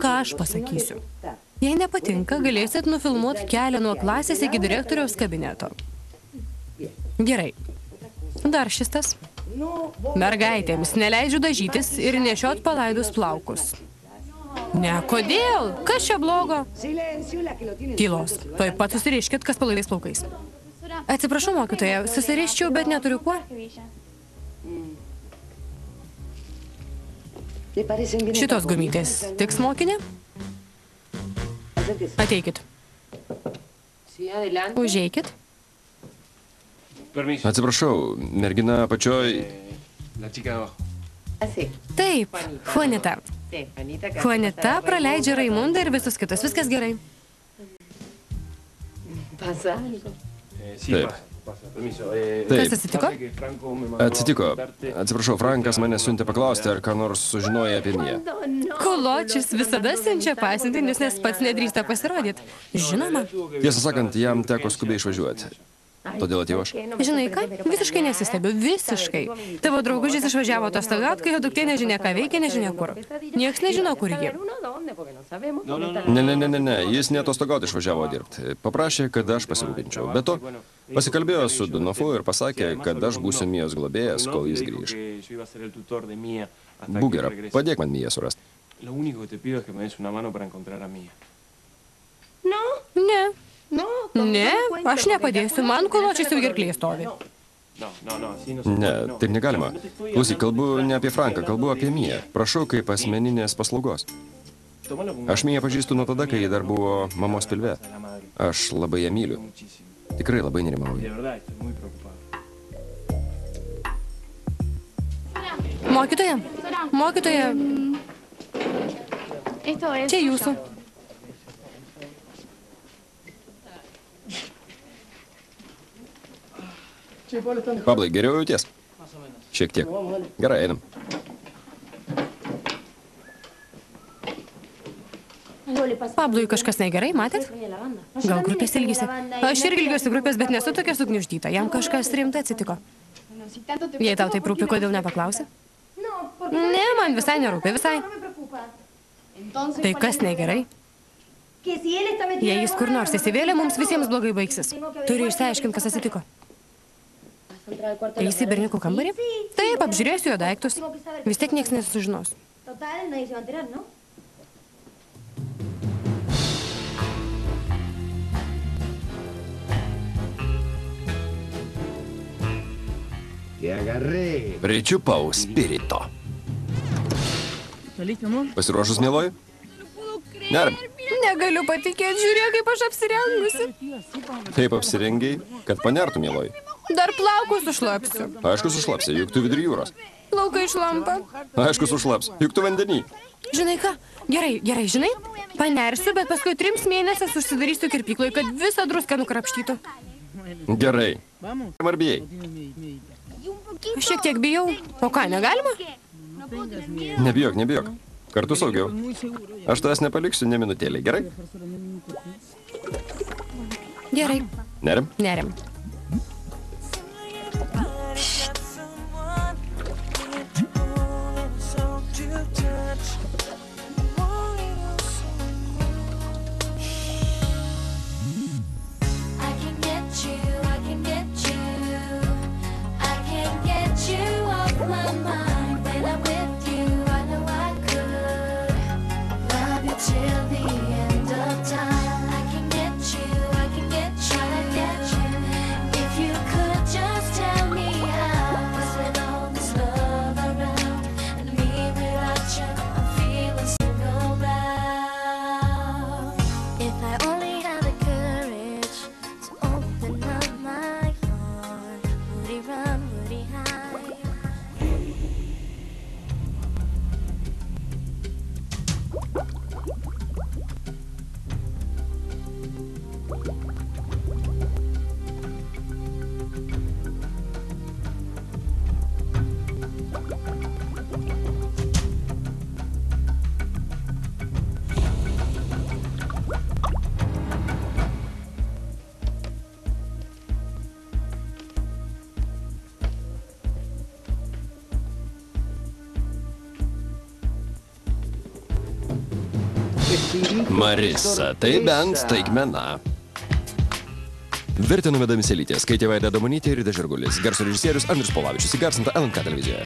ką aš pasakysiu. Jei nepatinka, galėsit nufilmuoti kelią nuo klasės iki direktoriaus kabineto. Gerai. Dar šis tas. Mergaitėms neleidžiu dažytis ir nešiot palaidus plaukus. Ne, kodėl? Kas čia blogo? Tylos. Tuoj pat susiriškit, kas palaidais plaukais. Atsiprašau, mokytoja, susiriščiau, bet neturiu kuo. Šitos gumytės tiks, mokinė? Ateikit. Užeikit. Atsiprašau, mergina apačioj. Taip, Juanita. Juanita praleidžia Raimundą ir visus kitus. Viskas gerai. Taip. Kas atsitiko? Atsitiko. Atsiprašau, Frankas mane siuntė paklausti, ar ką nors sužinoja apie Miją. Koločius visada siunčia pasiuntinius, nes pats nedrįsta pasirodyti. Žinoma. Tiesą sakant, jam teko skubiai išvažiuoti. Todėl atėjau aš. Žinai ką? Visiškai nesistebiu. Visiškai. Tavo draugužis išvažiavo atostogauti, kai jo duktė nežinia ką veikia, nežinia kur. Niekas nežino, kur ji. Ne, jis ne atostogauti išvažiavo dirbti. Paprašė, kad aš pasirūpinčiau. Be to, pasikalbėjo su Dunofu ir pasakė, kad aš būsiu Mijos globėjas, kol jis grįž. Būk gera, padėk man Miją surasti. Ne. Ne, aš nepadėsiu. Man koločius jau gerklėje stovi. Ne, taip negalima. Klausyk, kalbu ne apie Franką, kalbu apie Miją. Prašau, kaip asmeninės paslaugos. Aš Miją pažįstu nuo tada, kai ji dar buvo mamos pilve. Aš labai ją myliu. Tikrai labai nerimauju. Mokytoja, mokytoja, čia jūsų. Pablai, geriau jauties? Šiek tiek. Gerai, einam. Pablui kažkas negerai, matėt? Gal grupės ilgisi? Aš irgi ilgiuosi grupės, bet nesu tokia sugniuždyta. Jam kažkas rimtai atsitiko. Jei tau taip rūpi, kodėl nepaklausi? Ne, man visai nerūpi, visai. Tai kas negerai? Jei jis kur nors įsivėlė, mums visiems blogai baigsis. Turiu išsiaiškinti, kas atsitiko. Eis į berniukų kambarį? Taip, apžiūrėsiu jo daiktus. Vis tiek nieks nesužinos. Pričiupau spirito. Pasiruošus, mieloji? Nerim. Negaliu patikėti, žiūrėk, kaip aš apsirengusi. Taip apsirengiai, kad panertų, mieloji. Dar plaukus sušlapsiu. Aišku, sušlapsi, juk tu vidury jūros. Plaukai šlampa. Aišku, sušlaps, juk tu vandenį. Žinai ką? Gerai, žinai? Panersiu, bet paskui 3 mėnesius užsidarysiu kirpykloj, kad visą druską nukrapštytų. Gerai. Ar bijai? Šiek tiek bijau. O ką, negalima? Nebijok. Kartu saugiau. Aš tavęs nepaliksiu ne minutėlį, gerai? Gerai. Nerim? Nerim. Marisa, tai bent staigmena. Vertė Nomeda Miselytė, skaitė Vaida Domonytė ir Ida Žirgulis. Garso režisierius Andrius Polavičius, įgarsinta LNK televizijoje.